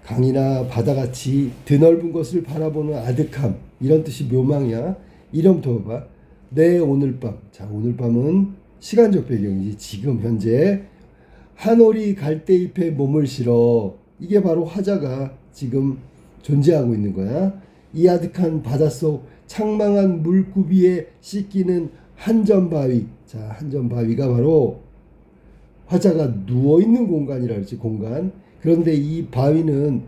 강이나 바다같이 드넓은 것을 바라보는 아득함, 이런 뜻이 묘망이야. 이름부터 봐봐. 내 오늘 밤. 자, 오늘 밤은 시간적 배경이지. 지금 현재 한오리 갈대잎에 몸을 실어. 이게 바로 화자가 지금 존재하고 있는 거야. 이 아득한 바닷속 창망한 물구비에 씻기는 한전바위. 자, 한전바위가 바로 화자가 누워있는 공간이라 그랬지. 공간. 그런데 이 바위는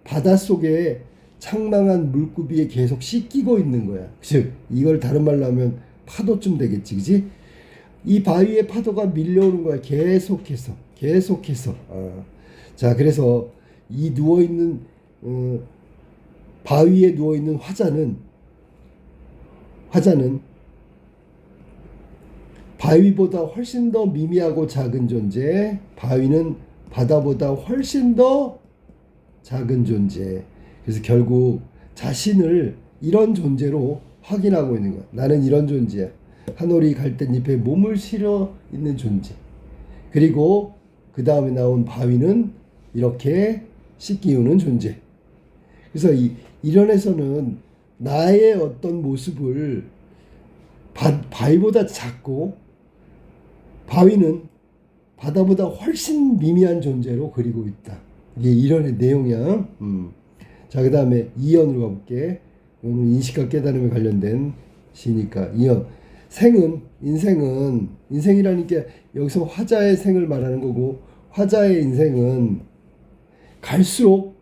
바닷속에 창망한 물구비에 계속 씻기고 있는 거야. 즉 이걸 다른 말로 하면 파도쯤 되겠지. 그지? 이 바위에 파도가 밀려오는 거야. 계속해서. 자, 그래서 이 누워있는 바위에 누워있는 화자는 바위보다 훨씬 더 미미하고 작은 존재. 바위는 바다보다 훨씬 더 작은 존재. 그래서 결국 자신을 이런 존재로 확인하고 있는 거야. 나는 이런 존재야. 한오리 갈대잎에 몸을 실어 있는 존재. 그리고 그 다음에 나온 바위는 이렇게 씻기우는 존재. 그래서 이론에서는 나의 어떤 모습을 바위보다 작고 바위는 바다보다 훨씬 미미한 존재로 그리고 있다. 이게 이론의 내용이야. 자, 그 다음에 2연으로 가볼게. 이거는 인식과 깨달음에 관련된 시니까 2연. 인생이라니까 여기서 화자의 생을 말하는 거고, 화자의 인생은 갈수록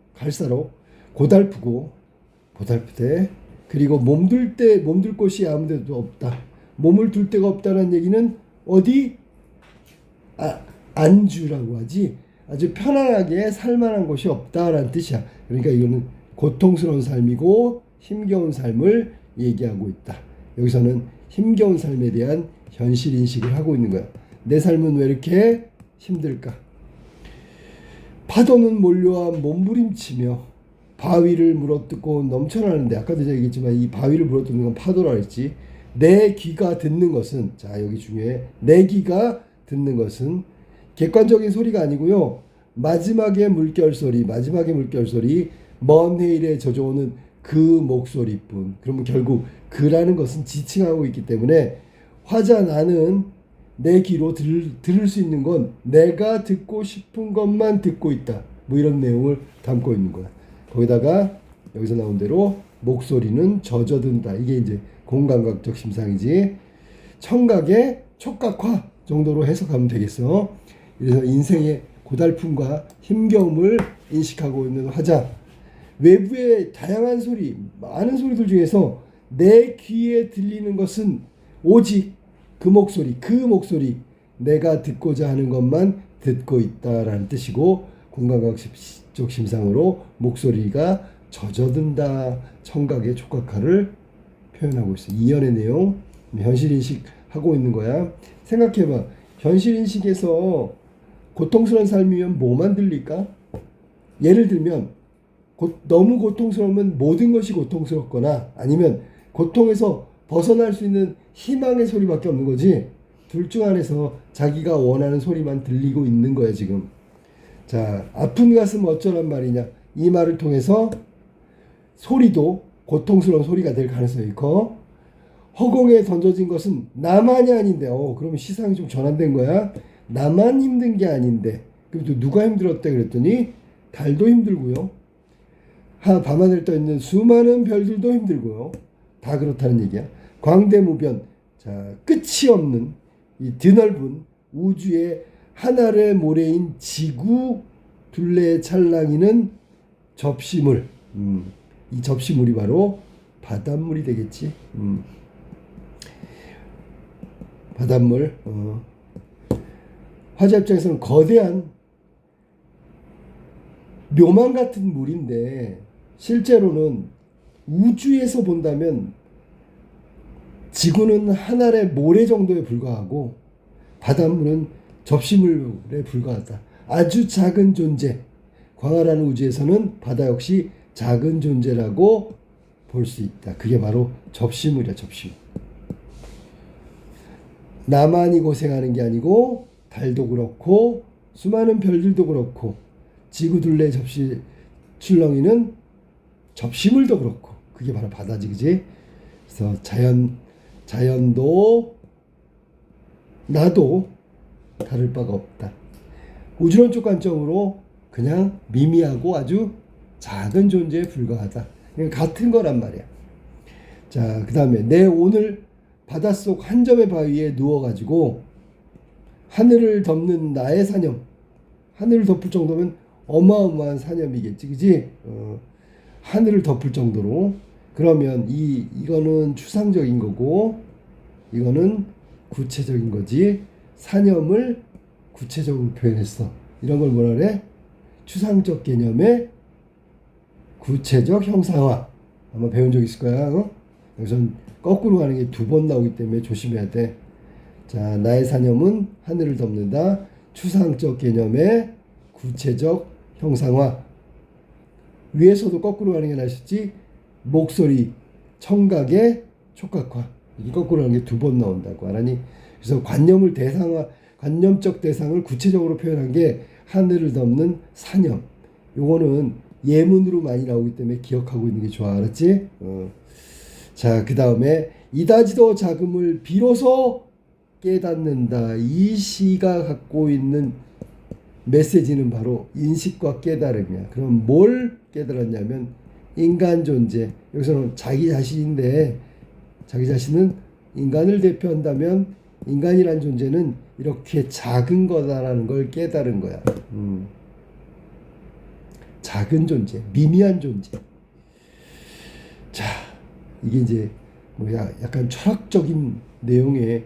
보달프대. 그리고 몸둘 곳이 아무데도 없다. 몸을 둘 데가 없다는 얘기는 어디? 안주라고 하지. 아주 편안하게 살만한 곳이 없다라는 뜻이야. 그러니까 이거는 고통스러운 삶이고 힘겨운 삶을 얘기하고 있다. 여기서는 힘겨운 삶에 대한 현실 인식을 하고 있는 거야. 내 삶은 왜 이렇게 힘들까? 파도는 몰려와 몸부림치며 바위를 물어뜯고 넘쳐나는데, 아까도 제가 얘기했지만 이 바위를 물어뜯는 건 파도라 했지. 내 귀가 듣는 것은, 자, 여기 중요해. 내 귀가 듣는 것은 객관적인 소리가 아니고요. 마지막의 물결 소리, 먼 해일에 젖어오는 그 목소리뿐. 그러면 결국 그라는 것은 지칭하고 있기 때문에 화자 나는 내 귀로 들을 수 있는 건 내가 듣고 싶은 것만 듣고 있다. 뭐 이런 내용을 담고 있는 거야. 거기다가 여기서 나온 대로 목소리는 젖어든다. 이게 이제 공감각적 심상이지. 청각의 촉각화 정도로 해석하면 되겠어. 그래서 인생의 고달픔과 힘겨움을 인식하고 있는 화자. 외부의 다양한 소리, 많은 소리들 중에서 내 귀에 들리는 것은 오직 그 목소리, 내가 듣고자 하는 것만 듣고 있다라는 뜻이고, 공감각적 심상으로 목소리가 젖어든다. 청각의 촉각화를 표현하고 있어. 이연의 내용, 현실인식 하고 있는 거야. 생각해봐. 현실인식에서 고통스러운 삶이면 뭐만 들릴까? 예를 들면 너무 고통스러우면 모든 것이 고통스럽거나, 아니면 고통에서 벗어날 수 있는 희망의 소리밖에 없는 거지. 둘 중 안에서 자기가 원하는 소리만 들리고 있는 거야 지금. 자, 아픈 가슴 어쩌란 말이냐. 이 말을 통해서 소리도 고통스러운 소리가 될 가능성이 커. 허공에 던져진 것은 나만이 아닌데, 그러면 시상이 좀 전환된 거야. 나만 힘든 게 아닌데. 그럼 또 누가 힘들었대 그랬더니 달도 힘들고요. 밤하늘 떠 있는 수많은 별들도 힘들고요. 다 그렇다는 얘기야. 광대무변. 자, 끝이 없는 이 드넓은 우주의 하늘의 모래인 지구 둘레에 찰랑이는 접시물. 이 접시물이 바로 바닷물이 되겠지. 바닷물. 화자 입장에서는 거대한 묘망 같은 물인데, 실제로는 우주에서 본다면 지구는 하늘의 모래 정도에 불과하고 바닷물은 접시물에 불과하다. 아주 작은 존재. 광활한 우주에서는 바다 역시 작은 존재라고 볼 수 있다. 그게 바로 접시물이야, 접시물. 나만이 고생하는 게 아니고 달도 그렇고 수많은 별들도 그렇고 지구 둘레 출렁이는 접시물도 그렇고 그게 바로 바다지, 그지? 그래서 자연도 나도 다를 바가 없다. 우주론적 관점으로 그냥 미미하고 아주 작은 존재에 불과하다. 같은 거란 말이야. 자, 그 다음에 내 오늘 바닷속 한 점의 바위에 누워가지고 하늘을 덮는 나의 사념. 하늘을 덮을 정도면 어마어마한 사념이겠지, 그지? 하늘을 덮을 정도로. 그러면 이거는 추상적인 거고 이거는 구체적인 거지. 사념을 구체적으로 표현했어. 이런 걸 뭐라 그래? 추상적 개념의 구체적 형상화. 아마 배운 적 있을 거야. 여기서는 거꾸로 가는 게 2번 나오기 때문에 조심해야 돼. 자, 나의 사념은 하늘을 덮는다. 추상적 개념의 구체적 형상화. 위에서도 거꾸로 가는 게 나셨지. 목소리, 청각의 촉각화. 이게 거꾸로 가는 게 2번 나온다고. 알았니? 그래서 관념적 대상을 구체적으로 표현한 게 하늘을 덮는 사념. 요거는 예문으로 많이 나오기 때문에 기억하고 있는 게 좋아. 알았지? 자, 그 다음에 이다지도 자금을 비로소 깨닫는다. 이 시가 갖고 있는 메시지는 바로 인식과 깨달음이야. 그럼 뭘 깨달았냐면 인간 존재. 여기서는 자기 자신인데 자기 자신은 인간을 대표한다면 인간이란 존재는 이렇게 작은 거다라는 걸 깨달은 거야. 작은 존재, 미미한 존재. 자, 이게 이제 뭐야, 약간 철학적인 내용의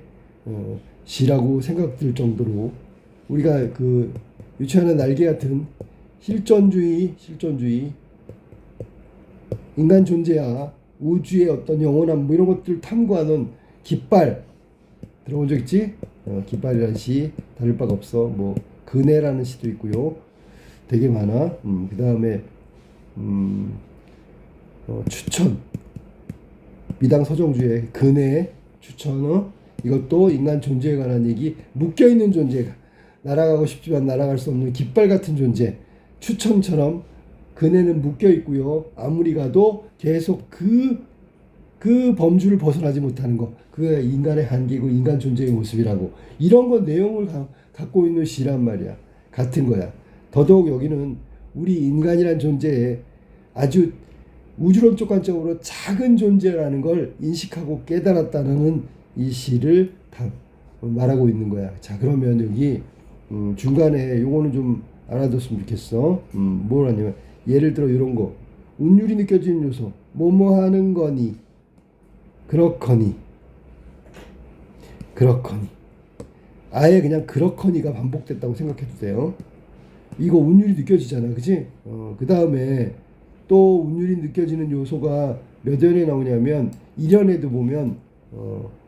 시라고 생각될 정도로 우리가 그 유치하는 날개 같은 실존주의, 인간 존재야, 우주의 어떤 영원함 뭐 이런 것들 탐구하는 깃발 들어본 적 있지? 깃발이라는 시 다를 바가 없어. 뭐 그네라는 시도 있고요. 되게 많아. 그 다음에 추천, 미당 서정주의 그네 추천. 이것도 인간 존재에 관한 얘기. 묶여있는 존재가 날아가고 싶지만 날아갈 수 없는 깃발 같은 존재. 추천처럼 그네는 묶여있고요. 아무리 가도 계속 그 범주를 벗어나지 못하는 거. 그게 인간의 한계고 인간 존재의 모습이라고. 이런 거 내용을 갖고 있는 시란 말이야. 같은 거야. 더더욱 여기는 우리 인간이란 존재에 아주 우주론적 관점으로 작은 존재라는 걸 인식하고 깨달았다는 이 시를 다 말하고 있는 거야. 자, 그러면 여기 중간에 요거는 좀 알아뒀으면 좋겠어. 뭐라냐면 예를 들어 이런 거. 운율이 느껴지는 요소. 뭐뭐 하는 거니. 그렇거니. 아예 그냥 그렇거니가 반복됐다고 생각해도 돼요. 이거 운율이 느껴지잖아. 그치? 그 다음에 또 운율이 느껴지는 요소가 몇 연에 나오냐면 1연에도 보면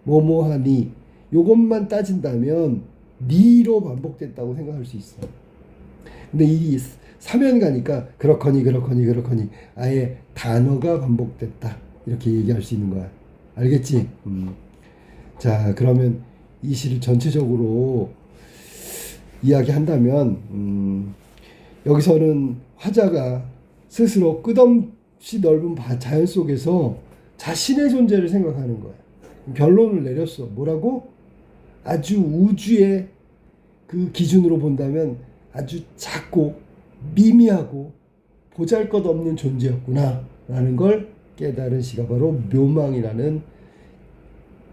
뭐뭐하니 요것만 따진다면 니로 반복됐다고 생각할 수 있어. 근데 이 3연 가니까 그렇거니 아예 단어가 반복됐다 이렇게 얘기할 수 있는 거야. 알겠지? 자, 그러면 이 시를 전체적으로 이야기한다면 여기서는 화자가 스스로 끝없이 넓은 자연 속에서 자신의 존재를 생각하는 거야. 결론을 내렸어. 뭐라고? 아주 우주의 그 기준으로 본다면 아주 작고 미미하고 보잘것없는 존재였구나 라는 걸 깨달은 시가 바로 묘망이라는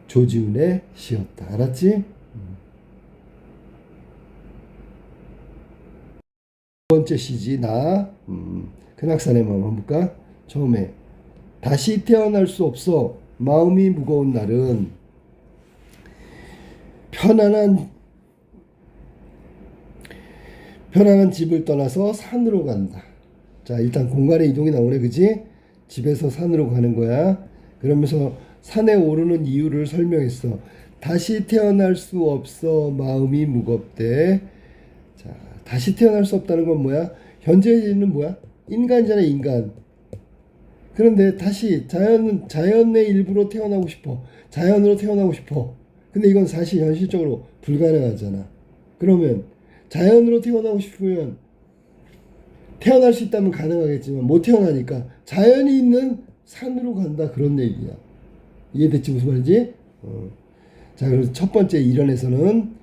조지훈의 시였다. 알았지? 두 번째 시지. 나 큰악산의 마음 한번 볼까? 처음에 다시 태어날 수 없어 마음이 무거운 날은 편안한 집을 떠나서 산으로 간다. 자, 일단 공간의 이동이 나오네. 그지? 집에서 산으로 가는 거야. 그러면서 산에 오르는 이유를 설명했어. 다시 태어날 수 없어 마음이 무겁대. 자, 다시 태어날 수 없다는 건 뭐야? 현재는 뭐야? 인간이잖아, 인간. 그런데 다시 자연의 일부로 태어나고 싶어. 자연으로 태어나고 싶어. 근데 이건 사실 현실적으로 불가능하잖아. 그러면 자연으로 태어나고 싶으면 태어날 수 있다면 가능하겠지만 못 태어나니까 자연이 있는 산으로 간다, 그런 얘기야. 이해됐지 무슨 말인지? 자, 그래서 첫 번째 이론에서는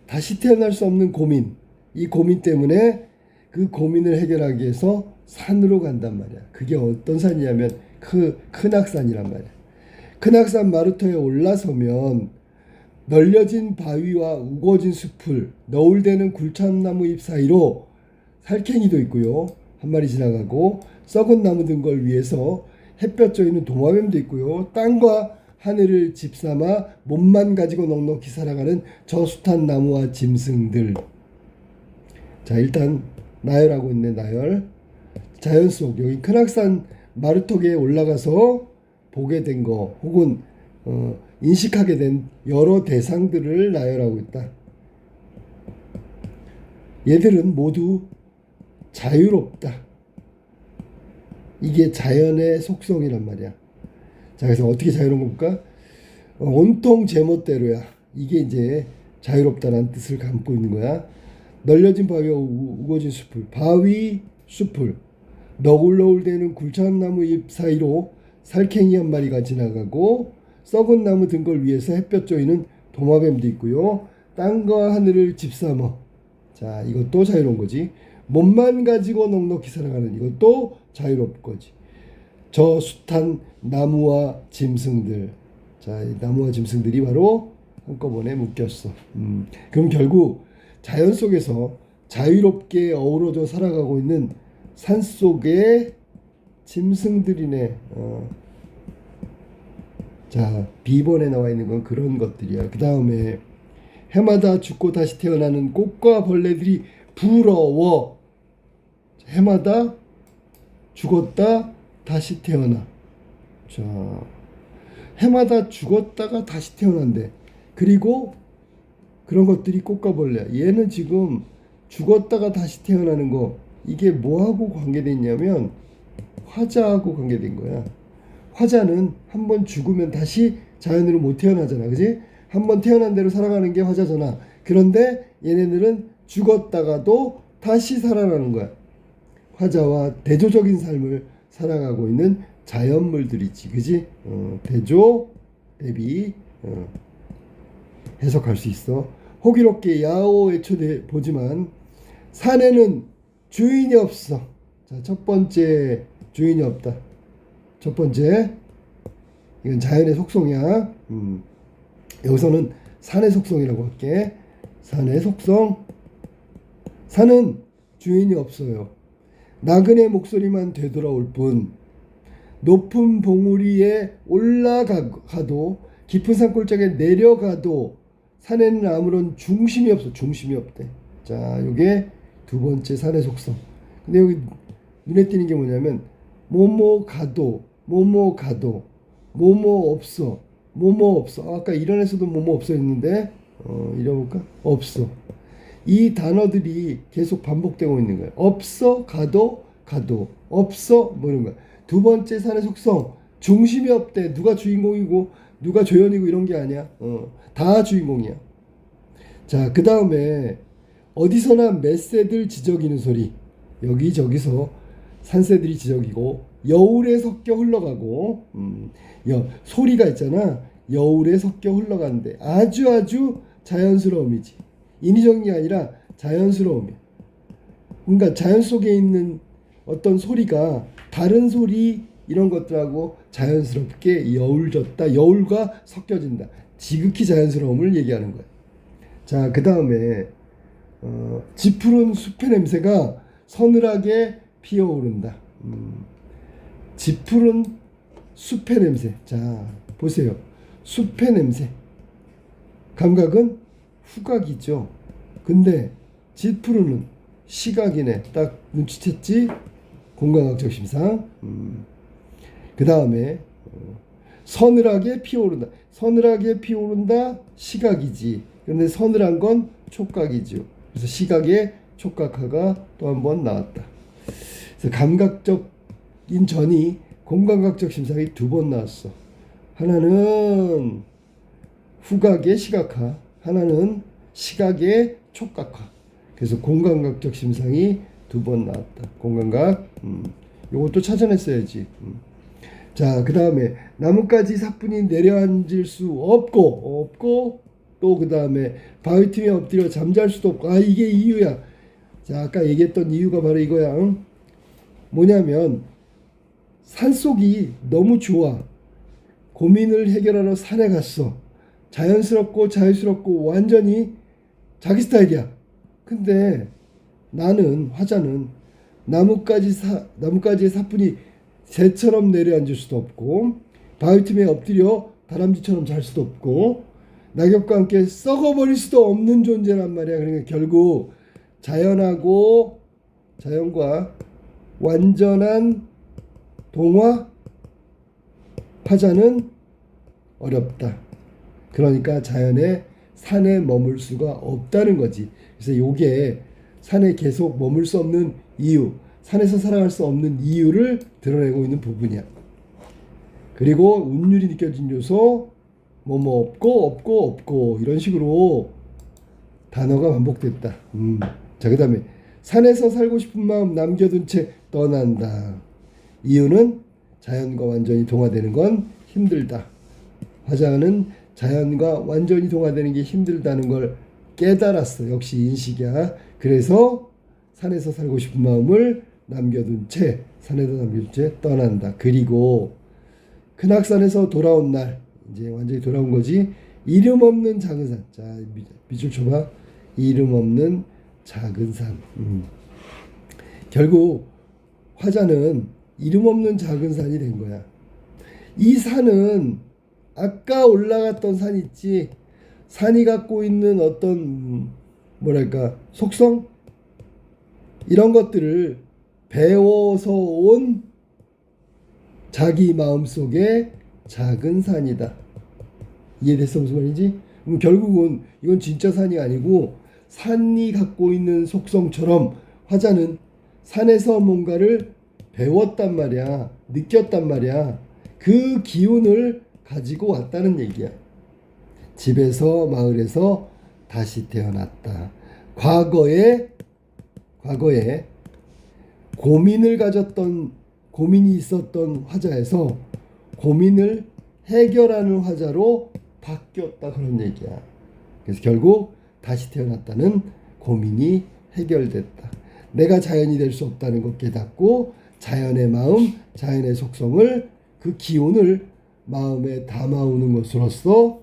다시 태어날 수 없는 고민, 이 고민 때문에 그 고민을 해결하기 위해서 산으로 간단 말이야. 그게 어떤 산이냐면 큰악산이란 말이야. 큰악산 마루터에 올라서면 널려진 바위와 우거진 숲을, 너울대는 굴참나무 잎 사이로 살쾡이도 있고요, 한 마리 지나가고, 썩은 나무 등걸 위에서 햇볕 쬐이는 도마뱀도 있고요, 땅과 하늘을 집삼아 몸만 가지고 넉넉히 살아가는 저숱한 나무와 짐승들. 자, 일단 나열하고 있네. 나열. 자연 속, 여기 큰악산 마루턱에 올라가서 보게 된 거 혹은 인식하게 된 여러 대상들을 나열하고 있다. 얘들은 모두 자유롭다. 이게 자연의 속성이란 말이야. 자, 그래서 어떻게 자유로운 겁니까? 온통 제멋대로야. 이게 이제 자유롭다는 뜻을 담고 있는 거야. 널려진 바위와 우거진 숲을, 바위, 숲을, 너울너울대는 굴참나무 잎 사이로 살쾡이 한 마리가 지나가고, 썩은 나무 등걸 위에서 햇볕 쬐이는 도마뱀도 있고요, 땅과 하늘을 집삼어. 자, 이것도 자유로운 거지. 몸만 가지고 넉넉히 살아가는, 이것도 자유로운 거지. 저 숱한 나무와 짐승들. 자, 이 나무와 짐승들이 바로 한꺼번에 묶였어. 그럼 결국 자연 속에서 자유롭게 어우러져 살아가고 있는 산 속의 짐승들이네. 자, B번에 나와 있는 건 그런 것들이야. 그 다음에 해마다 죽고 다시 태어나는 꽃과 벌레들이 부러워. 해마다 죽었다 다시 태어나. 자, 해마다 죽었다가 다시 태어난대. 그리고 그런 것들이 꽃과 벌레. 얘는 지금 죽었다가 다시 태어나는 거, 이게 뭐하고 관계됐냐면 화자하고 관계된 거야. 화자는 한번 죽으면 다시 자연으로 못 태어나잖아, 그지? 한번 태어난 대로 살아가는 게 화자잖아. 그런데 얘네들은 죽었다가도 다시 살아나는 거야. 화자와 대조적인 삶을 살아가고 있는 자연물들이지, 그지? 대조, 대비, 해석할 수 있어. 호기롭게 야호 외쳐대 보지만 산에는 주인이 없어. 자, 첫 번째, 주인이 없다. 첫 번째, 이건 자연의 속성이야. 여기서는 산의 속성이라고 할게. 산의 속성. 산은 주인이 없어요. 나그네 목소리만 되돌아올 뿐. 높은 봉우리에 올라가도 깊은 산골짜기에 내려가도 산에는 아무런 중심이 없어. 중심이 없대. 자, 요게 두 번째 산의 속성. 근데 여기 눈에 띄는 게 뭐냐면 뭐뭐 가도, 뭐뭐 가도, 뭐뭐 없어, 뭐뭐 없어. 아까 이론에서도 뭐뭐 없어 했는데 읽어볼까? 없어. 이 단어들이 계속 반복되고 있는 거예요. 없어, 가도, 가도, 없어, 뭐 이런 거야. 두 번째 산의 속성, 중심이 없대. 누가 주인공이고 누가 조연이고 이런 게 아니야. 다 주인공이야. 자, 그 다음에 어디서나 맷새들 지저귀는 소리. 여기저기서 산새들이 지저귀고 여울에 섞여 흘러가고, 소리가 있잖아. 여울에 섞여 흘러가는데 아주 자연스러움이지. 인위적인 게 아니라 자연스러움이야. 그러니까 자연 속에 있는 어떤 소리가 다른 소리 이런 것들하고 자연스럽게 여울졌다. 여울과 섞여진다. 지극히 자연스러움을 얘기하는 거야. 자, 그 다음에 지푸른 숲의 냄새가 서늘하게 피어오른다. 지푸른 숲의 냄새. 자, 보세요. 숲의 냄새. 감각은 후각이죠. 근데 지푸르는 시각이네. 딱 눈치챘지? 공간학적 심상. 그 다음에 서늘하게 피어오른다. 서늘하게 피어오른다. 시각이지. 그런데 서늘한 건 촉각이죠. 그래서 시각의 촉각화가 또 한 번 나왔다. 그래서 감각적인 전이 공감각적 심상이 두 번 나왔어. 하나는 후각의 시각화, 하나는 시각의 촉각화. 그래서 공감각적 심상이 두 번 나왔다. 공간각. 요것도 찾아냈어야지. 자, 그 다음에 나뭇가지 사뿐히 내려앉을 수 없고 또 그 다음에 바위 틈에 엎드려 잠잘 수도 없고. 아, 이게 이유야. 자, 아까 얘기했던 이유가 바로 이거야. 응? 뭐냐면 산속이 너무 좋아. 고민을 해결하러 산에 갔어. 자연스럽고 자유스럽고 완전히 자기 스타일이야. 근데 나는 화자는 나뭇가지의 사뿐히 새처럼 내려앉을 수도 없고 바위 틈에 엎드려 다람쥐처럼 잘 수도 없고 낙엽과 함께 썩어버릴 수도 없는 존재란 말이야. 그러니까 결국 자연과 완전한 동화 화자는 어렵다. 그러니까 자연의 산에 머물 수가 없다는 거지. 그래서 요게 산에 계속 머물 수 없는 이유, 산에서 살아갈 수 없는 이유를 드러내고 있는 부분이야. 그리고 운율이 느껴진 요소, 뭐뭐 없고 이런 식으로 단어가 반복됐다. 자, 그 다음에 산에서 살고 싶은 마음 남겨둔 채 떠난다. 이유는 자연과 완전히 동화되는 건 힘들다. 화자는 자연과 완전히 동화되는 게 힘들다는 걸 깨달았어. 역시 인식이야. 그래서 산에서 살고 싶은 마음을 남겨둔 채 떠난다. 그리고 큰악산에서 돌아온 날, 이제 완전히 돌아온 거지. 이름 없는 작은 산. 자, 밑줄 쳐봐. 이름 없는 작은 산. 결국 화자는 이름 없는 작은 산이 된 거야. 이 산은 아까 올라갔던 산 있지. 산이 갖고 있는 어떤 뭐랄까 속성 이런 것들을 배워서 온 자기 마음속의 작은 산이다. 이해됐어? 무슨 말인지? 결국은 이건 진짜 산이 아니고 산이 갖고 있는 속성처럼 화자는 산에서 뭔가를 배웠단 말이야. 느꼈단 말이야. 그 기운을 가지고 왔다는 얘기야. 집에서 마을에서 다시 태어났다. 과거에 고민이 있었던 화자에서 고민을 해결하는 화자로 바뀌었다. 그런 얘기야. 그래서 결국 다시 태어났다는 고민이 해결됐다. 내가 자연이 될 수 없다는 것 깨닫고 자연의 마음, 자연의 속성을 그 기운을 마음에 담아오는 것으로써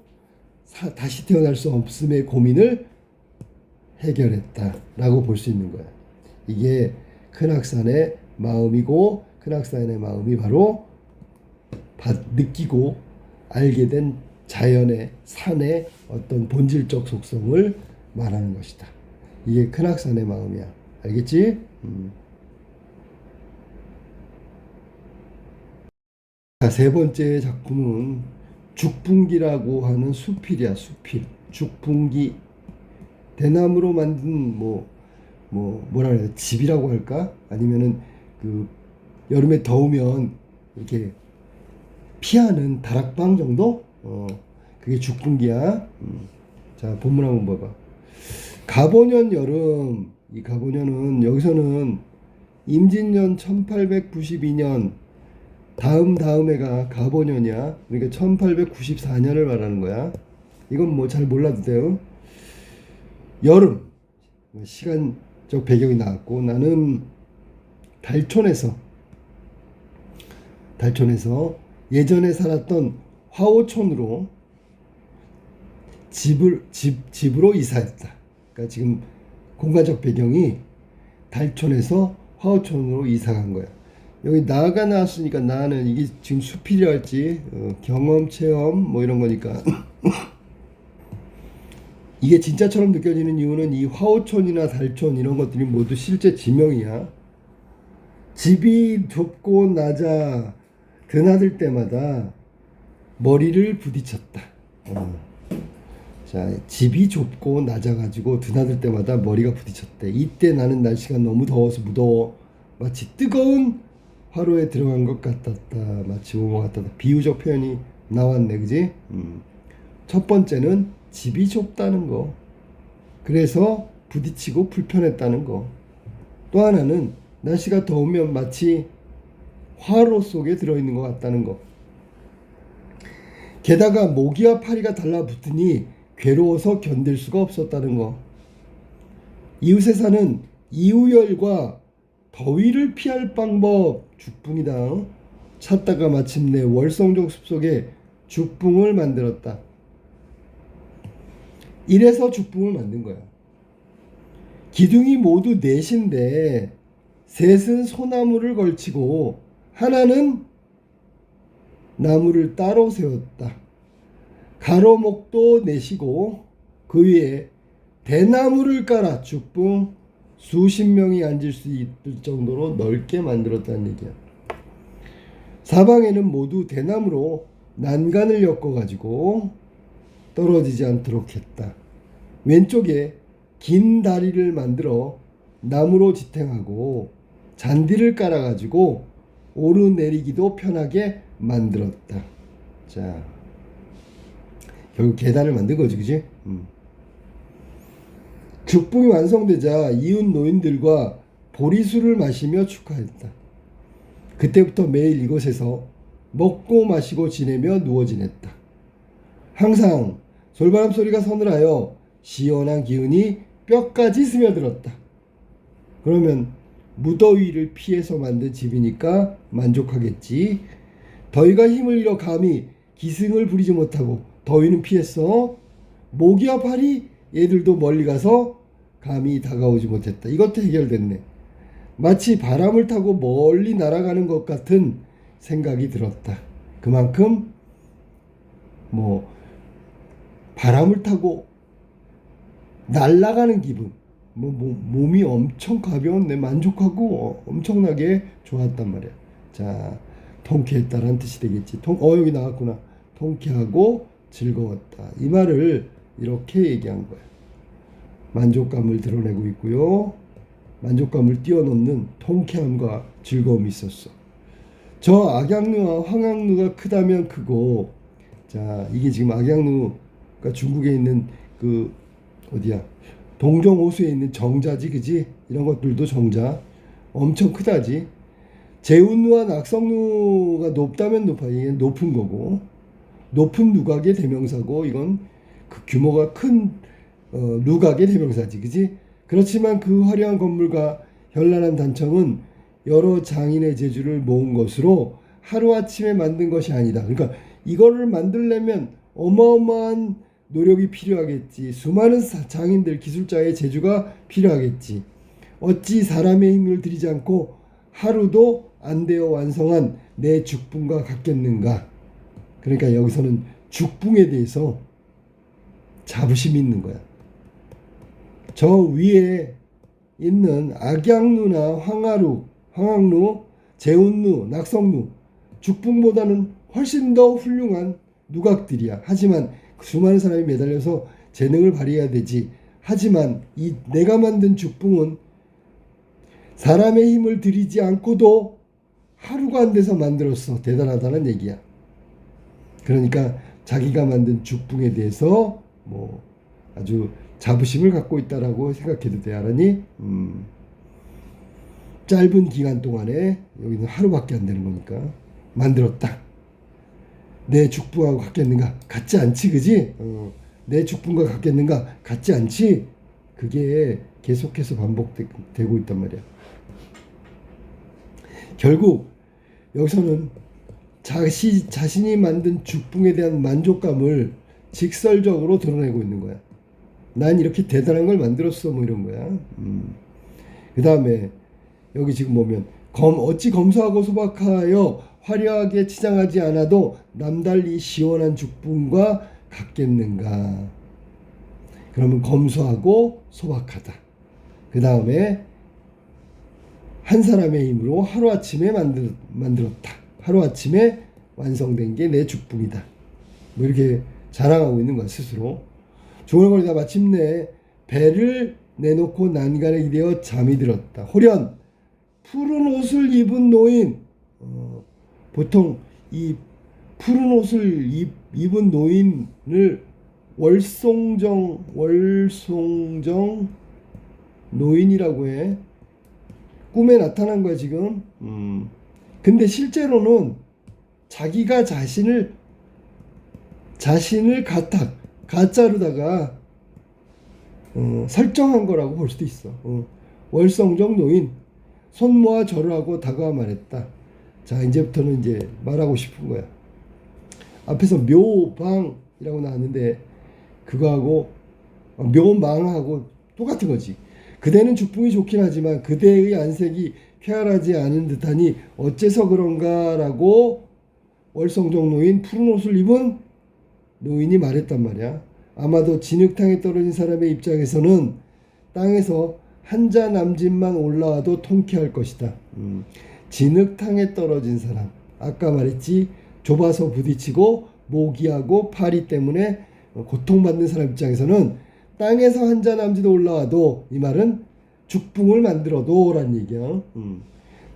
다시 태어날 수 없음의 고민을 해결했다라고 볼 수 있는 거야. 이게 큰악산의 마음이고 큰악산의 마음이 바로 느끼고 알게 된 자연의 산의 어떤 본질적 속성을 말하는 것이다. 이게 큰악산의 마음이야. 알겠지? 자, 세 번째 작품은 죽분기라고 하는 수필이야. 수필. 죽분기. 대나무로 만든 뭐라 그래야 집이라고 할까? 아니면은 그 여름에 더우면 이렇게 피하는 다락방 정도? 그게 죽분기야. 자, 본문 한번 봐봐. 가보년 여름. 이 가보년은 여기서는 임진년 1892년 다음 해가 가보년이야. 그러니까 1894년을 말하는 거야. 이건 뭐 잘 몰라도 돼요. 여름 시간적 배경이 나왔고 나는 달촌에서 예전에 살았던 화오촌으로 집으로 이사했다. 그러니까 지금 공간적 배경이 달촌에서 화오촌으로 이사 간 거야. 여기 나가 나왔으니까 나는 이게 지금 수필이라 할지 경험 체험 뭐 이런 거니까 이게 진짜처럼 느껴지는 이유는 이 화오촌이나 달촌 이런 것들이 모두 실제 지명이야. 집이 좁고 낮아 드나들 때마다 머리를 부딪혔다. 자, 집이 좁고 낮아가지고 드나들 때마다 머리가 부딪혔대. 이때 나는 날씨가 너무 더워서 무더워. 마치 뜨거운 화로에 들어간 것 같았다. 마치 오모 같았다. 비유적 표현이 나왔네, 그지? 첫 번째는 집이 좁다는 거. 그래서 부딪히고 불편했다는 거. 또 하나는 날씨가 더우면 마치 화로 속에 들어있는 것 같다는 거. 게다가 모기와 파리가 달라붙으니 괴로워서 견딜 수가 없었다는 거. 이웃에 사는 이우열과 더위를 피할 방법 죽붕이다. 찾다가 마침내 월성족 숲속에 죽붕을 만들었다. 이래서 죽붕을 만든 거야. 기둥이 모두 넷인데 셋은 소나무를 걸치고 하나는 나무를 따로 세웠다. 가로목도 넷이고 그 위에 대나무를 깔아 죽붕 수십 명이 앉을 수 있을 정도로 넓게 만들었다는 얘기야. 사방에는 모두 대나무로 난간을 엮어가지고 떨어지지 않도록 했다. 왼쪽에 긴 다리를 만들어 나무로 지탱하고 잔디를 깔아가지고 오르내리기도 편하게 만들었다. 자, 결국 계단을 만든 거지, 그지? 죽붕이 완성되자 이웃 노인들과 보리술을 마시며 축하했다. 그때부터 매일 이곳에서 먹고 마시고 지내며 누워 지냈다. 항상 솔바람 소리가 서늘하여 시원한 기운이 뼈까지 스며들었다. 그러면 무더위를 피해서 만든 집이니까 만족하겠지. 더위가 힘을 잃어 감히 기승을 부리지 못하고 더위는 피했어. 모기와 파리 얘들도 멀리 가서 감히 다가오지 못했다. 이것도 해결됐네. 마치 바람을 타고 멀리 날아가는 것 같은 생각이 들었다. 그만큼 바람을 타고 날아가는 기분. 몸이 엄청 가벼운데 만족하고 엄청나게 좋았단 말이야. 자, 통쾌했다라는 뜻이 되겠지. 여기 나왔구나. 통쾌하고 즐거웠다. 이 말을 이렇게 얘기한 거야. 만족감을 드러내고 있고요. 만족감을 뛰어넘는 통쾌함과 즐거움이 있었어. 저 악양루와 황양루가 크다면 크고, 자, 이게 지금 악양루가 중국에 있는 어디야? 동정 호수에 있는 정자지, 그지? 이런 것들도 정자. 엄청 크다지. 제운루와 낙성루가 높다면 높아. 이게 높은 거고. 높은 누각의 대명사고, 이건 그 규모가 큰 누각의 대명사지, 그지? 그렇지만 그 화려한 건물과 현란한 단청은 여러 장인의 재주를 모은 것으로 하루아침에 만든 것이 아니다. 그러니까 이거를 만들려면 어마어마한 노력이 필요하겠지. 수많은 장인들, 기술자의 재주가 필요하겠지. 어찌 사람의 힘을 들이지 않고 하루도 안 되어 완성한 내 죽붕과 같겠는가. 그러니까 여기서는 죽붕에 대해서 자부심이 있는 거야. 저 위에 있는 악양루나 황학루, 제운루, 낙성루, 죽붕보다는 훨씬 더 훌륭한 누각들이야. 하지만 수많은 사람이 매달려서 재능을 발휘해야 되지. 하지만 이 내가 만든 죽붕은 사람의 힘을 들이지 않고도 하루가 안 돼서 만들었어. 대단하다는 얘기야. 그러니까 자기가 만든 죽붕에 대해서 아주 자부심을 갖고 있다라고 생각해도 돼. 알았니? 짧은 기간 동안에, 여기는 하루밖에 안 되는 거니까 만들었다. 내 죽붕하고 같겠는가? 같지 않지, 그지? 내 죽붕과 같겠는가? 같지 않지? 그게 계속해서 반복되고 있단 말이야. 결국 여기서는 자신이 만든 죽붕에 대한 만족감을 직설적으로 드러내고 있는 거야. 난 이렇게 대단한 걸 만들었어, 이런 거야. 그 다음에 여기 지금 보면 어찌 검소하고 소박하여 화려하게 치장하지 않아도 남달리 시원한 죽붕과 같겠는가. 그러면 검소하고 소박하다. 그 다음에 한 사람의 힘으로 하루아침에 만들었다. 하루아침에 완성된 게 내 죽붕이다. 이렇게 자랑하고 있는 거야, 스스로. 중얼거리다 마침내 배를 내놓고 난간에 기대어 잠이 들었다. 호련, 푸른 옷을 입은 노인. 보통 이 푸른 옷을 입은 노인을 월송정 노인이라고 해. 꿈에 나타난 거야 지금. 근데 실제로는 자기가 자신을 가짜로다가 설정한 거라고 볼 수도 있어. 월성정 노인 손 모아 절을 하고 다가와 말했다. 자, 이제부터는 이제 말하고 싶은 거야. 앞에서 묘방이라고 나왔는데 그거하고 묘망하고 똑같은 거지. 그대는 죽풍이 좋긴 하지만 그대의 안색이 쾌활하지 않은 듯하니 어째서 그런가라고 월성정 노인 푸른 옷을 입은 노인이 말했단 말이야. 아마도 진흙탕에 떨어진 사람의 입장에서는 땅에서 한자 남짓만 올라와도 통쾌할 것이다. 진흙탕에 떨어진 사람. 아까 말했지. 좁아서 부딪히고 모기하고 파리 때문에 고통받는 사람 입장에서는 땅에서 한자 남짓 올라와도, 이 말은 죽붕을 만들어도 라는 얘기야.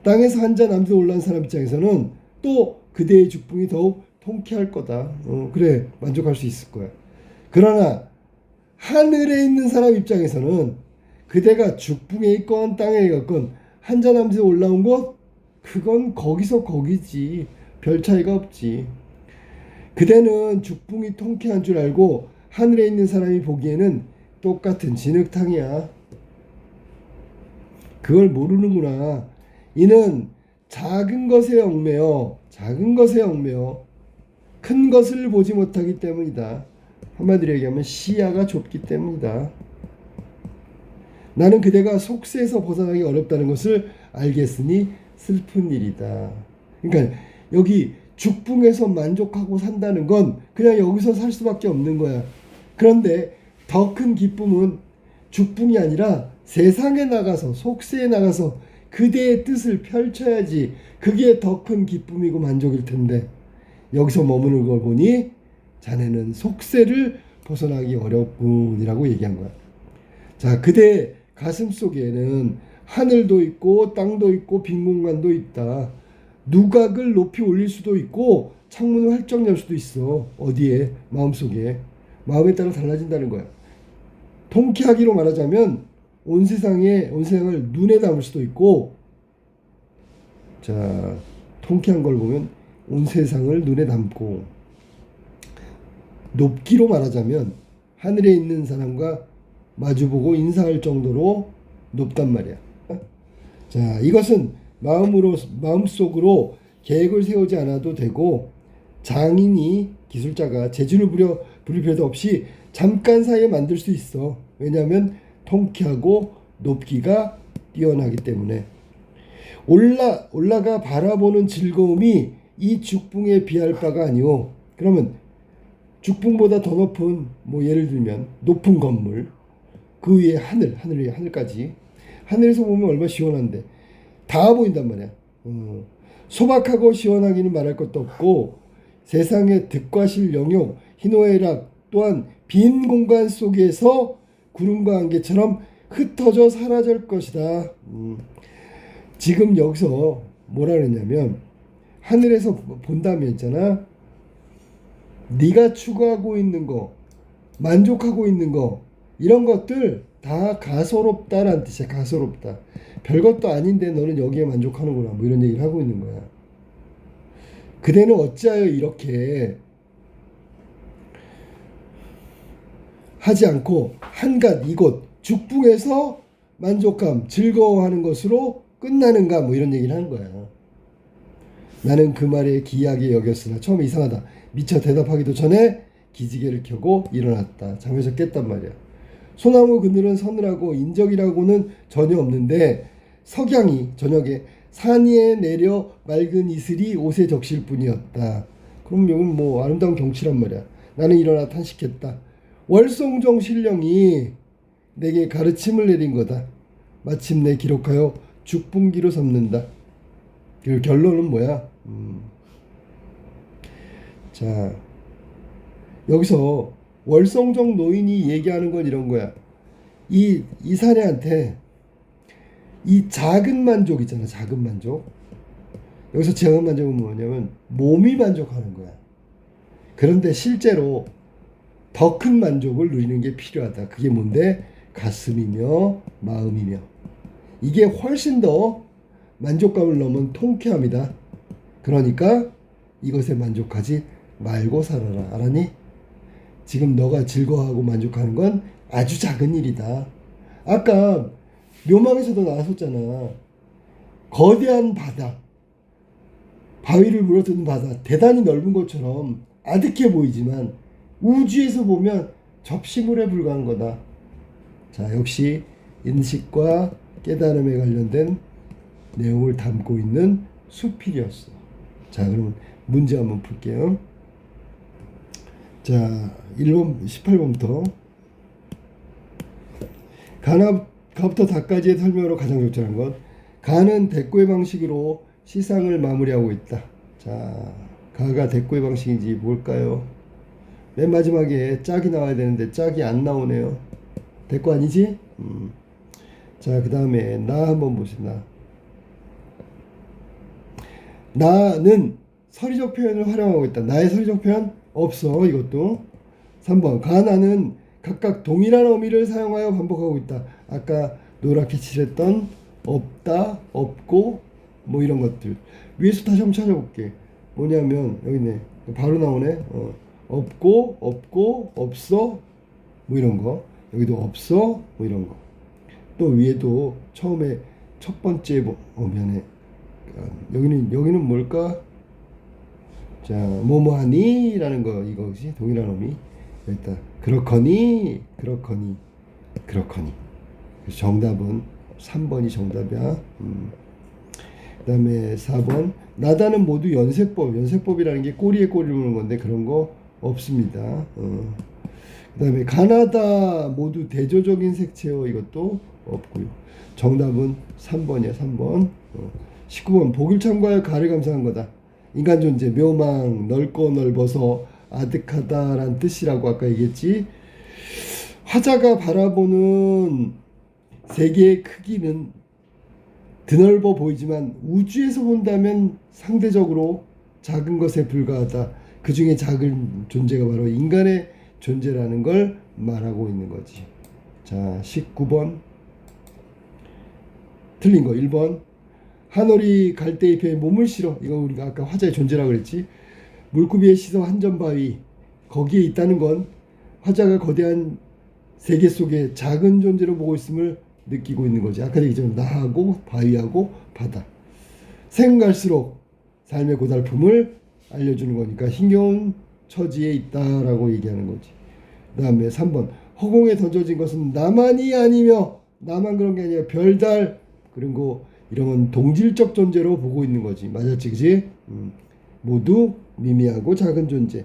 땅에서 한자 남짓 올라온 사람 입장에서는 또 그대의 죽붕이 더욱 통쾌할 거다. 그래, 만족할 수 있을 거야. 그러나 하늘에 있는 사람 입장에서는 그대가 죽붕에 있건 땅에 있건 한자 남짓 올라온 곳, 그건 거기서 거기지. 별 차이가 없지. 그대는 죽붕이 통쾌한 줄 알고 하늘에 있는 사람이 보기에는 똑같은 진흙탕이야. 그걸 모르는구나. 이는 작은 것에 얽매여 큰 것을 보지 못하기 때문이다. 한마디로 얘기하면 시야가 좁기 때문이다. 나는 그대가 속세에서 벗어나기 어렵다는 것을 알겠으니 슬픈 일이다. 그러니까 여기 죽붕에서 만족하고 산다는 건 그냥 여기서 살 수밖에 없는 거야. 그런데 더 큰 기쁨은 죽붕이 아니라 세상에 나가서, 속세에 나가서 그대의 뜻을 펼쳐야지. 그게 더 큰 기쁨이고 만족일 텐데 여기서 머무는 걸 보니 자네는 속세를 벗어나기 어렵군이라고 얘기한 거야. 자, 그대의 가슴 속에는 하늘도 있고 땅도 있고 빈 공간도 있다. 누각을 높이 올릴 수도 있고 창문을 활짝 열 수도 있어. 어디에? 마음속에. 마음에 따라 달라진다는 거야. 통쾌하기로 말하자면 온 세상을 눈에 담을 수도 있고, 자, 통쾌한 걸 보면 온 세상을 눈에 담고, 높기로 말하자면 하늘에 있는 사람과 마주보고 인사할 정도로 높단 말이야. 자, 이것은 마음속으로 계획을 세우지 않아도 되고, 장인이, 기술자가 재주를 부릴 필요도 없이 잠깐 사이에 만들 수 있어. 왜냐하면 통쾌하고 높기가 뛰어나기 때문에. 올라가 바라보는 즐거움이 이 죽붕에 비할 바가 아니오. 그러면 죽붕보다 더 높은, 뭐 예를 들면 높은 건물, 그 위에 하늘까지, 하늘에서 보면 얼마나 시원한데 다 보인단 말이야. 소박하고 시원하기는 말할 것도 없고, 세상의 득과 실 영역, 희노애락 또한 빈 공간 속에서 구름과 안개처럼 흩어져 사라질 것이다. 지금 여기서 뭐라 그랬냐면, 하늘에서 본다면 있잖아, 네가 추구하고 있는 거, 만족하고 있는 거, 이런 것들 다 가소롭다라는 뜻이야. 가소롭다. 별것도 아닌데 너는 여기에 만족하는구나, 뭐 이런 얘기를 하고 있는 거야. 그대는 어찌하여 이렇게 하지 않고 한갓 이곳 죽붕에서 만족감, 즐거워하는 것으로 끝나는가, 뭐 이런 얘기를 하는 거야. 나는 그 말에 기이하게 여겼으나 처음에 이상하다. 미처 대답하기도 전에 기지개를 켜고 일어났다. 잠에서 깼단 말이야. 소나무 그늘은 서늘하고 인적이라고는 전혀 없는데 석양이 저녁에 산 위에 내려 맑은 이슬이 옷에 적실 뿐이었다. 그럼 이건 뭐 아름다운 경치란 말이야. 나는 일어나 탄식했다. 월성정 신령이 내게 가르침을 내린 거다. 마침내 기록하여 죽붕기로 삼는다. 그 결론은 뭐야? 자, 여기서 월성정 노인이 얘기하는 건 이런 거야. 이 사내한테 이 작은 만족 있잖아. 작은 만족. 여기서 작은 만족은 뭐냐면 몸이 만족하는 거야. 그런데 실제로 더 큰 만족을 누리는 게 필요하다. 그게 뭔데? 가슴이며 마음이며. 이게 훨씬 더 만족감을 넘은 통쾌함이다. 그러니까 이것에 만족하지 말고 살아라. 알았니? 지금 너가 즐거워하고 만족하는 건 아주 작은 일이다. 아까 묘망에서도 나왔었잖아. 거대한 바다, 바위를 물어뜯는 바다, 대단히 넓은 것처럼 아득해 보이지만 우주에서 보면 접시물에 불과한 거다. 자, 역시 인식과 깨달음에 관련된 내용을 담고 있는 수필이었어. 자, 그러면 문제 한번 풀게요. 자, 1번 18번부터 가부터 다까지의 설명으로 가장 적절한 것. 가는 대꾸의 방식으로 시상을 마무리하고 있다. 자, 가가 대꾸의 방식인지 뭘까요? 맨 마지막에 짝이 나와야 되는데 짝이 안 나오네요. 대꾸 아니지? 자, 그 다음에 나 한번 보시나. 나는 서리적 표현을 활용하고 있다. 나의 서리적 표현 없어. 이것도. 3번 가나는 각각 동일한 어미를 사용하여 반복하고 있다. 아까 노랗게 칠했던 없다, 없고 뭐 이런 것들. 위에서 다시 한번 찾아볼게. 뭐냐면 여기 있네. 바로 나오네. 없고, 없고, 없어 뭐 이런 거. 여기도 없어 뭐 이런 거. 또 위에도 처음에 첫 번째 미안해. 여기는 뭘까? 자, 뭐뭐하니 라는 거. 이것이 동일한 어미. 일단 그렇거니 그렇거니 그렇거니. 정답은 3번이 정답이야. 그 다음에 4번 나다는 모두 연세법이라는 게 꼬리에 꼬리를 무는 건데 그런 거 없습니다. 그 다음에 가나다 모두 대조적인 색채요. 이것도 없고요. 정답은 3번이야. 3번. 19번 복을 참고하여 가를 감상한 거다. 인간 존재 묘망 넓고 넓어서 아득하다란 뜻이라고 아까 얘기했지. 화자가 바라보는 세계의 크기는 드넓어 보이지만 우주에서 본다면 상대적으로 작은 것에 불과하다. 그 중에 작은 존재가 바로 인간의 존재라는 걸 말하고 있는 거지. 자, 19번 틀린 거. 1번 한오리 갈대잎에 몸을 실어. 이거 우리가 아까 화자의 존재라고 그랬지. 물구비에 씻어 한전바위. 거기에 있다는 건 화자가 거대한 세계 속에 작은 존재로 보고 있음을 느끼고 있는 거지. 아까 얘기했지만 나하고 바위하고 바다. 생 갈수록 삶의 고달픔을 알려주는 거니까 힘겨운 처지에 있다라고 얘기하는 거지. 그 다음에 3번 허공에 던져진 것은 나만이 아니며 나만 그런 게 아니라 별달 그리고 이런 건 동질적 존재로 보고 있는 거지. 맞았지, 그지? 모두 미미하고 작은 존재.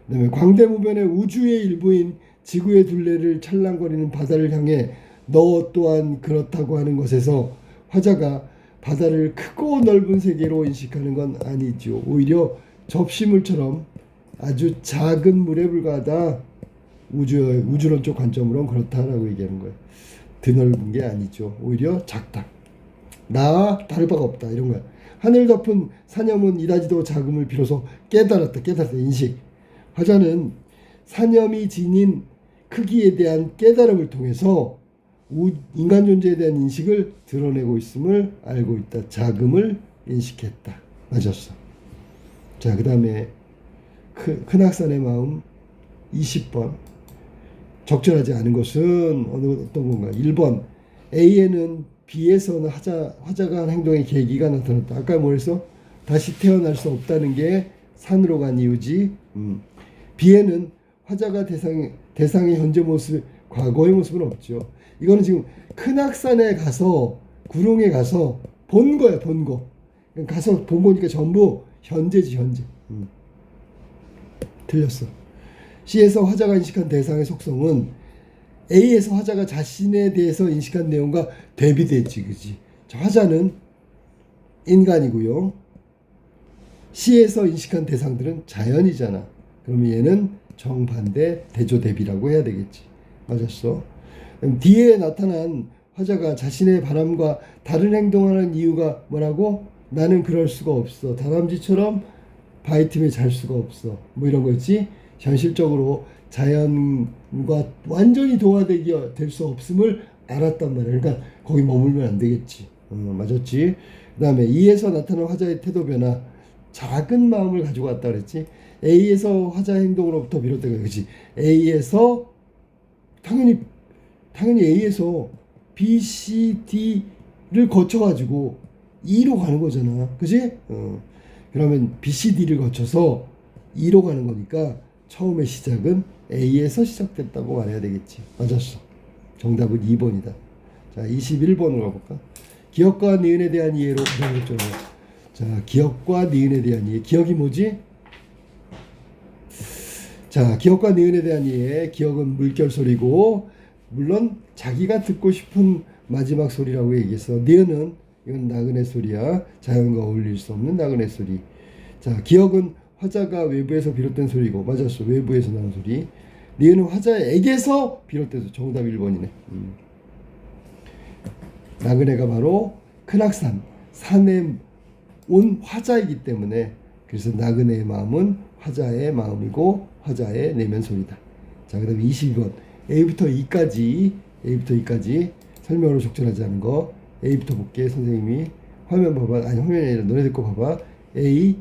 그 다음에 광대무변의 우주의 일부인 지구의 둘레를 찰랑거리는 바다를 향해 너 또한 그렇다고 하는 것에서 화자가 바다를 크고 넓은 세계로 인식하는 건 아니죠. 오히려 접시물처럼 아주 작은 물에 불과하다. 우주론적 관점으로는 그렇다라고 얘기하는 거예요. 드넓은 게 아니죠. 오히려 작다. 나와 다를 바가 없다. 이런 거야. 하늘 덮은 사념은 이다지도 작음을 비로소 깨달았다. 인식. 화자는 사념이 지닌 크기에 대한 깨달음을 통해서 인간 존재에 대한 인식을 드러내고 있음을 알고 있다. 작음을 인식했다. 맞았어. 자, 그 다음에 큰 학산의 마음 20번. 적절하지 않은 것은 어떤 건가? 1번 A에는 B에서는 화자가 한 행동의 계기가 나타났다. 아까 뭐랬어? 다시 태어날 수 없다는 게 산으로 간 이유지. B에는 화자가 대상의 현재 모습, 과거의 모습은 없죠. 이거는 지금 큰악산에 가서 구룡에 가서 본 거야, 본 거. 가서 본 거니까 전부 현재지, 현재. 틀렸어. C에서 화자가 인식한 대상의 속성은 A에서 화자가 자신에 대해서 인식한 내용과 대비됐지, 그지? 화자는 인간이고요. C에서 인식한 대상들은 자연이잖아. 그러면 얘는 정반대 대조대비라고 해야 되겠지. 맞았어. 그럼 D에 나타난 화자가 자신의 바람과 다른 행동하는 이유가 뭐라고? 나는 그럴 수가 없어. 다람쥐처럼 바위 틈에 잘 수가 없어. 뭐 이런 거였지. 현실적으로 자연과 완전히 동화되기 될 수 없음을 알았단 말이야. 그러니까 거기 머물면 안 되겠지. 맞았지. 그 다음에 E에서 나타나는 화자의 태도 변화, 작은 마음을 가지고 왔다 그랬지. A에서 화자의 행동으로부터 비롯된 거야. 그치? A에서 당연히 A에서 B, C, D를 거쳐가지고 E로 가는 거잖아. 그치? 그러면 B, C, D를 거쳐서 E로 가는 거니까 처음에 시작은 A에서 시작됐다고 말해야 되겠지. 맞았어. 정답은 2번이다. 자, 21번으로 가볼까? 기억과 니은에 대한 이해로 가장 적절해요. 자, 기억과 니은에 대한 이해. 기억이 뭐지? 자, 기억과 니은에 대한 이해. 기억은 물결 소리고, 물론 자기가 듣고 싶은 마지막 소리라고 얘기했어. 니은은 이건 나그네 소리야. 자연과 어울릴 수 없는 나그네 소리. 자, 기억은 화자가 외부에서 비롯된 소리고, 맞았어. 외부에서 나는 소리. 니은은 화자에게서 비롯돼서 정답 1번이네. 나그네가 바로 큰악산, 산에 온 화자이기 때문에, 그래서 나그네의 마음은 화자의 마음이고 화자의 내면 소리다. 자, 그 다음에 22번. A부터 E까지 설명으로 적절하지 않은 거. A부터 볼게. 선생님이 화면 봐봐. 아니, 화면이 아니라 너네들 거 봐봐. A.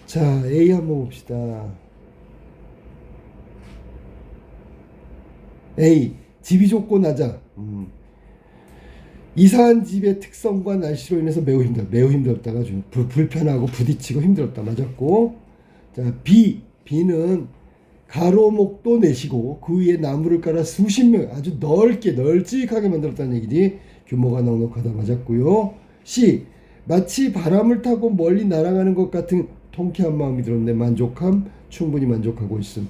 자, A 한번 봅시다. A. 집이 좁고 낮아. 이사한 집의 특성과 날씨로 인해서 매우 힘들었다가 좀 불편하고 부딪히고 힘들었다. 맞았고. 자, B. B는 가로목도 내시고 그 위에 나무를 깔아 수십 명 아주 널찍하게 만들었다는 얘기지. 규모가 넉넉하다. 맞았고요. C. 마치 바람을 타고 멀리 날아가는 것 같은 통쾌한 마음이 들었는데 충분히 만족하고 있음.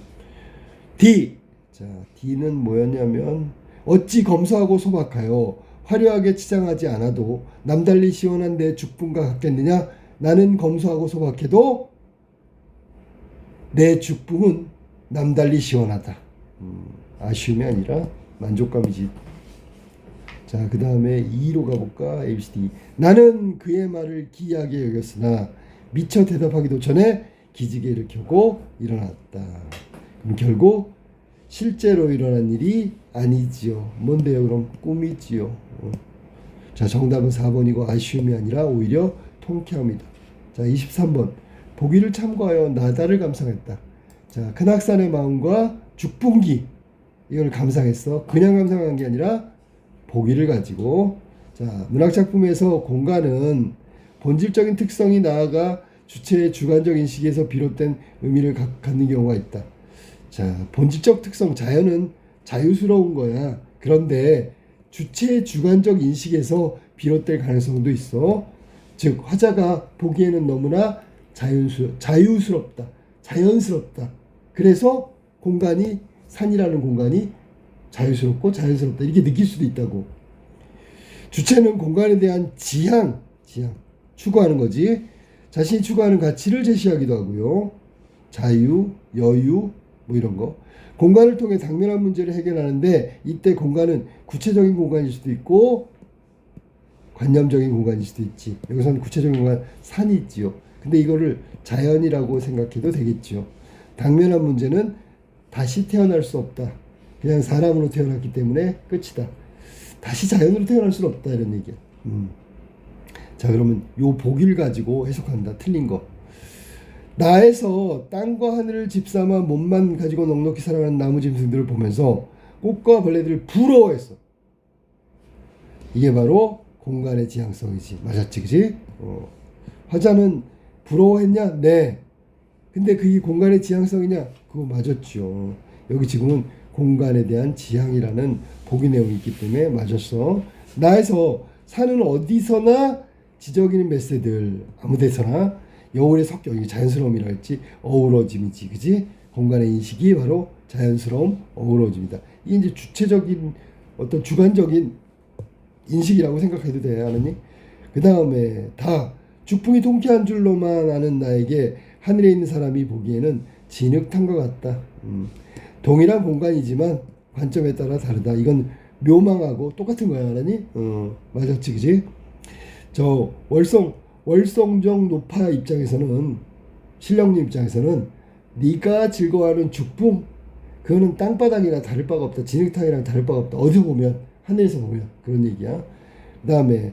D. 자, D는 뭐였냐면 어찌 검소하고 소박하여 화려하게 치장하지 않아도 남달리 시원한 내 죽분과 같겠느냐. 나는 검소하고 소박해도 내 죽분은 남달리 시원하다. 아쉬움이 아니라 만족감이지. 자, 그 다음에 2로 가볼까? ABCD. 나는 그의 말을 기이하게 여겼으나 미처 대답하기도 전에 기지개를 켜고 일어났다. 그럼 결국 실제로 일어난 일이 아니지요. 뭔데요? 그럼 꿈이지요. 자, 정답은 4번이고 아쉬움이 아니라 오히려 통쾌함이다. 자, 23번. 보기를 참고하여 나다를 감상했다. 자, 큰악산의 마음과 죽분기 이걸 감상했어. 그냥 감상한 게 아니라 보기를 가지고. 자, 문학작품에서 공간은 본질적인 특성이 나아가 주체의 주관적 인식에서 비롯된 의미를 갖는 경우가 있다. 자, 본질적 특성, 자연은 자유스러운 거야. 그런데 주체의 주관적 인식에서 비롯될 가능성도 있어. 즉, 화자가 보기에는 너무나 자연스럽다. 그래서 공간이, 산이라는 공간이 자연스럽다. 이렇게 느낄 수도 있다고. 주체는 공간에 대한 지향, 추구하는 거지. 자신이 추구하는 가치를 제시하기도 하고요. 자유, 여유, 뭐 이런 거. 공간을 통해 당면한 문제를 해결하는데 이때 공간은 구체적인 공간일 수도 있고 관념적인 공간일 수도 있지. 여기서는 구체적인 공간, 산이 있지요. 근데 이거를 자연이라고 생각해도 되겠죠. 당면한 문제는 다시 태어날 수 없다. 그냥 사람으로 태어났기 때문에 끝이다. 다시 자연으로 태어날 수는 없다. 이런 얘기야. 자, 그러면 요 보기를 가지고 해석한다. 틀린 거. 나에서 땅과 하늘을 집삼아 몸만 가지고 넉넉히 살아가는 나무 짐승들을 보면서 꽃과 벌레들을 부러워했어. 이게 바로 공간의 지향성이지. 맞았지, 그지? 화자는 부러워했냐? 네. 근데 그게 공간의 지향성이냐? 그거 맞았죠. 여기 지금은 공간에 대한 지향이라는 보기 내용이 있기 때문에 맞았어. 나에서 산은 어디서나 지저귀는 메세들 아무데서나 여울의 성격이 자연스러움이라 했지. 어우러짐이지, 그지? 공간의 인식이 바로 자연스러움, 어우러짐이다. 이게 이제 주체적인 어떤 주관적인 인식이라고 생각해도 돼, 하느님. 그 다음에 다 죽풍이 통쾌한 줄로만 아는 나에게 하늘에 있는 사람이 보기에는 진흙탕 것 같다. 동일한 공간이지만 관점에 따라 다르다. 이건 묘망하고 똑같은 거야, 하느님. 맞았지, 그지? 저 월성정 노파 입장에서는, 신령님 입장에서는 네가 즐거워하는 죽풍, 그거는 땅바닥이나 다를 바가 없다. 진흙탕이랑 다를 바가 없다. 어디서 보면, 하늘에서 보면 그런 얘기야. 그 다음에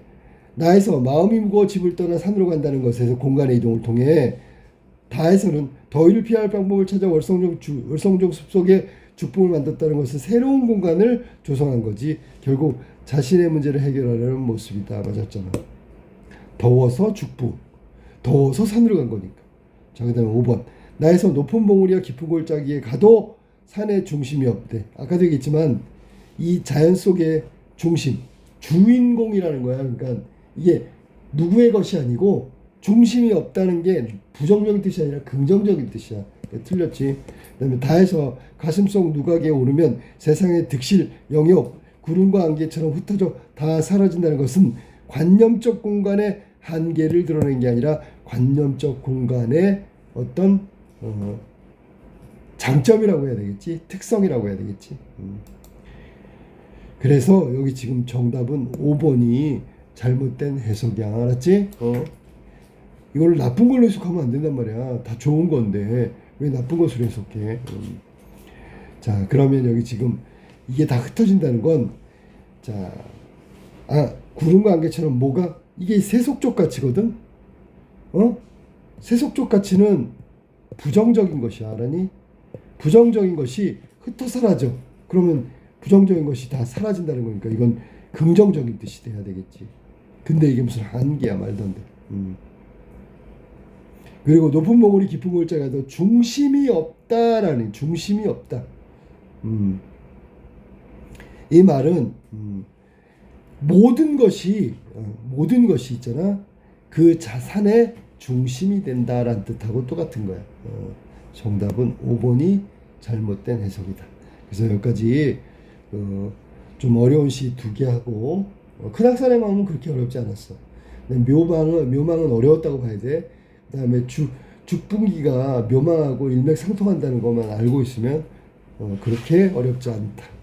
나에서 마음이 무거워 집을 떠나 산으로 간다는 것에서 공간의 이동을 통해 다에서는 더위를 피할 방법을 찾아 월성종 숲속에 죽봉을 만들었다는 것은 새로운 공간을 조성한 거지 결국 자신의 문제를 해결하려는 모습이다. 맞았잖아. 더워서 죽부, 더워서 산으로 간 거니까. 자, 그 다음에 5번. 나에서 높은 봉우리와 깊은 골짜기에 가도 산의 중심이 없대. 아까도 얘기했지만 이 자연 속의 중심, 주인공이라는 거야. 그러니까 이게 누구의 것이 아니고 중심이 없다는 게 부정적인 뜻이 아니라 긍정적인 뜻이야. 틀렸지. 그다음에 다해서 가슴속 누각에 오르면 세상의 득실, 영역, 구름과 안개처럼 흩어져 다 사라진다는 것은 관념적 공간의 한계를 드러낸 게 아니라 관념적 공간의 어떤 장점이라고 해야 되겠지, 특성이라고 해야 되겠지. 그래서 여기 지금 정답은 5번이 잘못된 해석이야. 알았지? 이걸 나쁜 걸로 해석하면 안 된단 말이야. 다 좋은 건데 왜 나쁜 것으로 해석해? 자, 그러면 여기 지금 이게 다 흩어진다는 건, 자, 구름과 안개처럼 뭐가 이게 세속적 가치거든. 세속적 가치는 부정적인 것이야. 알았니? 부정적인 것이 흩어 사라져. 그러면 부정적인 것이 다 사라진다는 거니까 이건 긍정적인 뜻이 돼야 되겠지. 근데 이게 무슨 한계야. 말도 안 돼. 그리고 높은 봉우리 깊은 골짜기가 더 중심이 없다라는, 중심이 없다. 이 말은 모든 것이 있잖아. 그 자산의 중심이 된다라는 뜻하고 똑같은 거야. 정답은 5번이 잘못된 해석이다. 그래서 여기까지 좀 어려운 시 2개 하고, 큰학산의 마음은 그렇게 어렵지 않았어. 묘망은 어려웠다고 봐야 돼. 그 다음에 죽분기가 묘망하고 일맥상통한다는 것만 알고 있으면 그렇게 어렵지 않다.